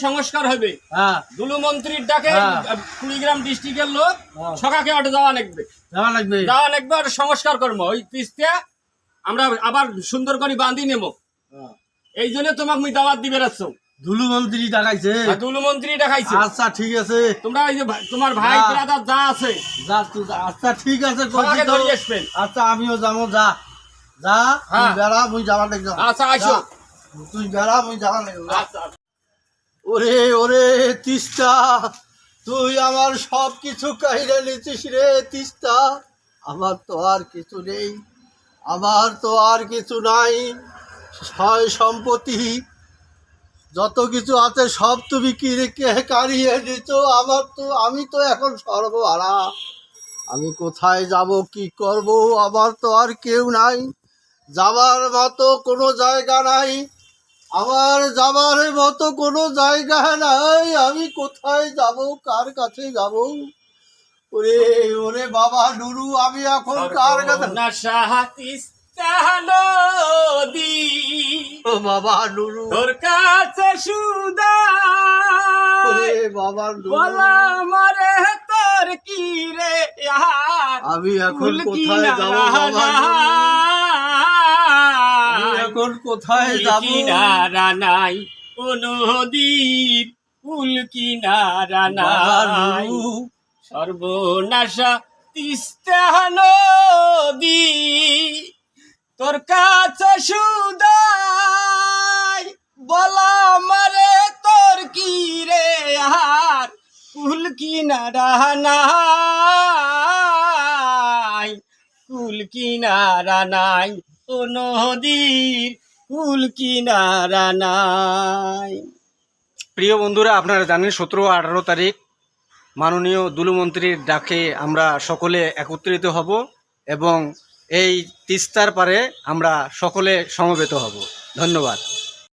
সংস্কার হবে দুলু মন্ত্রীর ডাকে কুড়িগ্রাম ডিস্ট্রিক্টের লোক সকাকে ওটা যাওয়া লাগবে আর সংস্কার করবো ওই তিস্তে আমরা আবার সুন্দর করে বাঁধি নেব। এই জন্য তোমাকে আমি দাওয়াত দিবে রাখছ। দুলু মন্ত্রী ডাকাইছে? দুলু মন্ত্রী ডাকাইছে। আচ্ছা ঠিক আছে, তোমরা এই যে তোমার ভাই ব্রাদার যা আছে আচ্ছা ঠিক আছে, আচ্ছা আমিও যাবো। যা বেড়া, মুই যাওয়া লাগবে। আচ্ছা আসো, তুই বেড়া, মুই যাওয়া লাগবে। ওরে ওরে তিস্তা, তুই আমার সব কিছু কাহিরে নিচ্ছিস রে তিস্তা। আমার তো আর কিছু নেই, আমার তো আর কিছু নাই। সয় সম্পত্তি যত কিছু আছে সব তুমি কারিয়ে নিচ্ছ। আমি তো এখন সর্বহারা। আমি কোথায় যাব, কি করব? আমার তো আর কেউ নাই, যাবার মতো কোনো জায়গা নাই। আমার যাবার মতো কোনো জায়গা নাই। আমি কোথায় যাব, কার কাছে যাব? ওরে ওরে বাবা নুরু, আমি এখন কার কাছে? ও বাবা নুরু, তোর কাছে সুদা বাবা বলা মারে তোর কি রে, আমি এখন কোথায় যাব বাবা? এখন কোথায় যাব? কিনারা নাই কোনো নদীর, কুল কিনারা নাই। সর্বনাশা তিস্তা নদী, তোর কাছে সুদাই বলা মারে তোর কি রে, আর কুল কিনারা নাই, কুল কিনারা নাই ও নদীর, কুল কিনারা নাই। প্রিয় বন্ধুরা, আপনারা জানেন 17-18 তারিখ মাননীয় দুলু মন্ত্রীর ডাকে আমরা সকলে একত্রিত হব এবং এই তিস্তার পারে আমরা সকলে সমবেত হব। ধন্যবাদ।